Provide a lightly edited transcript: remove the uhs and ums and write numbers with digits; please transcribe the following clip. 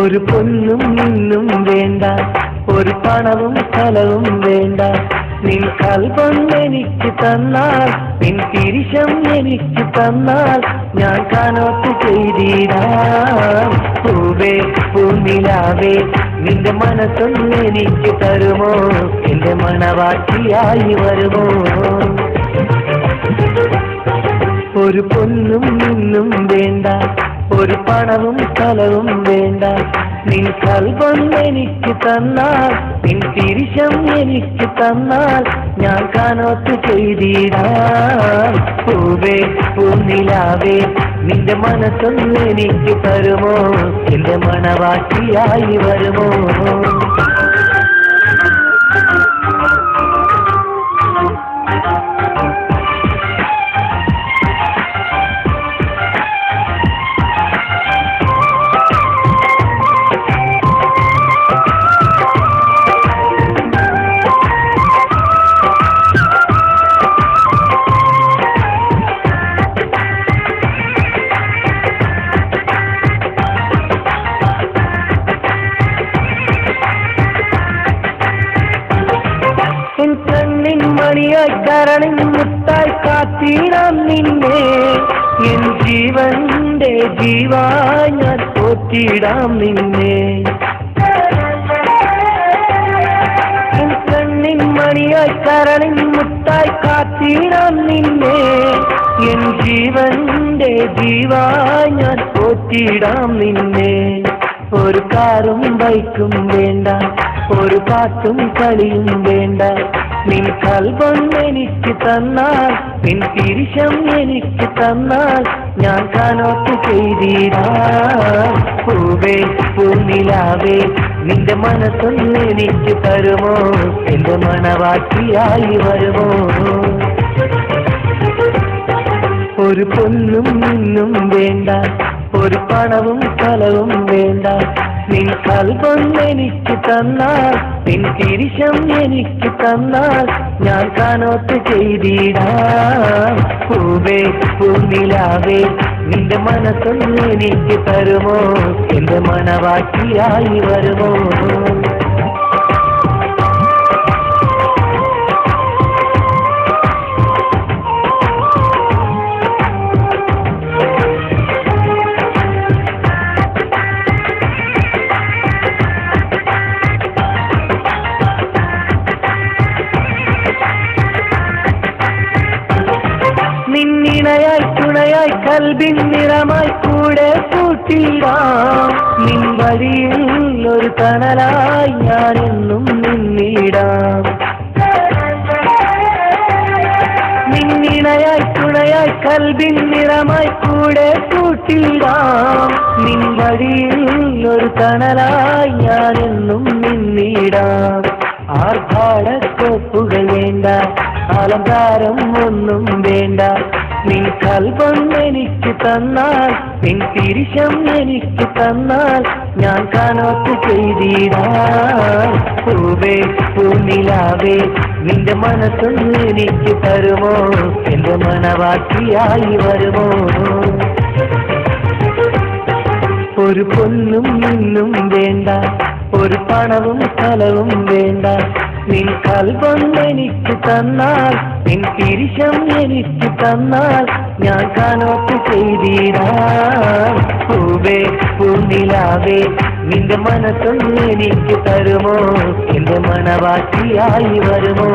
ഒരു പൊന്നും നിന്നും വേണ്ട, ഒരു പണവും സ്ഥലവും വേണ്ട. നിൻ കൽബൊന്നെനിക്ക് തന്നാൽ, നിൻ തിരിശം എനിക്ക് തന്നാൽ ഞാൻ കനോത്ത് ചെയ്തിടാം. പൂവേ പൂനിലാവേ നിന്റെ മനസ്സൊന്നെനിക്ക് തരുമോ, എന്റെ മണവാട്ടിയായി വരുമോ? ഒരു പൊന്നും നിന്നും വേണ്ട, ഒരു പണവും സ്ഥലവും വേണ്ട. നിൻ കൽബൊന്നെനിക്ക് തന്നാൽ, നിൻ തിരിശം എനിക്ക് തന്നാൽ ഞാൻ കനോത്ത് ചെയ്തിടാം. പൂവേ പൂനിലാവേ നിന്റെ മനസ്സൊന്നെനിക്ക് തരുമോ, എന്റെ മണവാട്ടിയായി വരുമോ? കണ്ണിൻ മണിയായി കരണിൻ മുത്തായി കാത്തിടാം നിന്നെ, എൻ ജീവന്റെ ജീവായി ഞാൻ പോറ്റിടാം നിന്നെ. എൻ കണ്ണിൻ മണിയായി കരണിൻ മുത്തായി കാത്തിടാം നിന്നെ, എൻ ജീവന്റെ ജീവായി ഞാൻ പോറ്റിടാം നിന്നെ. ഒരു കാറും ബൈക്കും വേണ്ട, ഒരു പാട്ടും കളിയും വേണ്ട. നിൻ കൽബൊന്നെനിക്ക് തന്നാൽ, നിൻ തിരിശം എനിക്ക് തന്നാൽ ഞാൻ കനോത്ത് ചെയ്തിടാം. പൂവേ പൂനിലാവേ നിന്റെ മനസ്സൊന്നെനിക്ക് തരുമോ, എന്റെ മണവാട്ടിയായി വരുമോ? ഒരു പൊന്നും നിന്നും വേണ്ട, ഒരു പണവും സ്ഥലവും വേണ്ട. നിൻ കൽബൊന്നെനിക്ക് തന്നാൽ, നിൻ തിരിശം എനിക്ക് തന്നാൽ ഞാൻ കനോത്ത് ചെയ്തിടാം. പൂവേ പൂനിലാവേ നിന്റെ മനസ്സൊന്നെനിക്ക് തരുമോ, എന്റെ മണവാട്ടിയായി വരുമോ? നിന്നിണയായി തുണയായി കൽബിൻ നിറമായി കൂടെ കൂട്ടിടാം. നിൻ വഴിയിൽ ഒരു തണലായി ഞാനെന്നും നിന്നിടാം. നിന്നിണയായി തുണയായി കൽബിൻ നിറമായി കൂടെ കൂട്ടിടാം. നിൻ വഴിയിൽ ഒരു തണലായി ഞാനെന്നും നിന്നിടാം. ആർഭാടത്തോപ്പുകൾ വേണ്ട, അലങ്കാരം ഒന്നും വേണ്ട. നിൻ കൽബൊന്നെനിക്ക് തന്നാൽ, നിൻ തിരിശം എനിക്ക് തന്നാൽ ഞാൻ കനോത്ത് ചെയ്തിടാം. പൂവേ പൂനിലാവേ നിന്റെ മനസ്സൊന്നെനിക്ക് തരുമോ, എന്റെ മണവാട്ടിയായി വരുമോ? ഒരു പൊന്നും നിന്നും വേണ്ട, ഒരു പണവും സ്ഥലവും വേണ്ട. നിൻ കൽബൊന്നെനിക്ക് തന്നാൽ, നിൻ തിരിശം എനിക്ക് തന്നാൽ ഞാൻ കനോത്ത് ചെയ്തിടാം. പൂവേ പൂനിലാവേ നിന്റെ മനസ്സൊന്നെനിക്ക് തരുമോ, എന്റെ മണവാട്ടിയായി വരുമോ?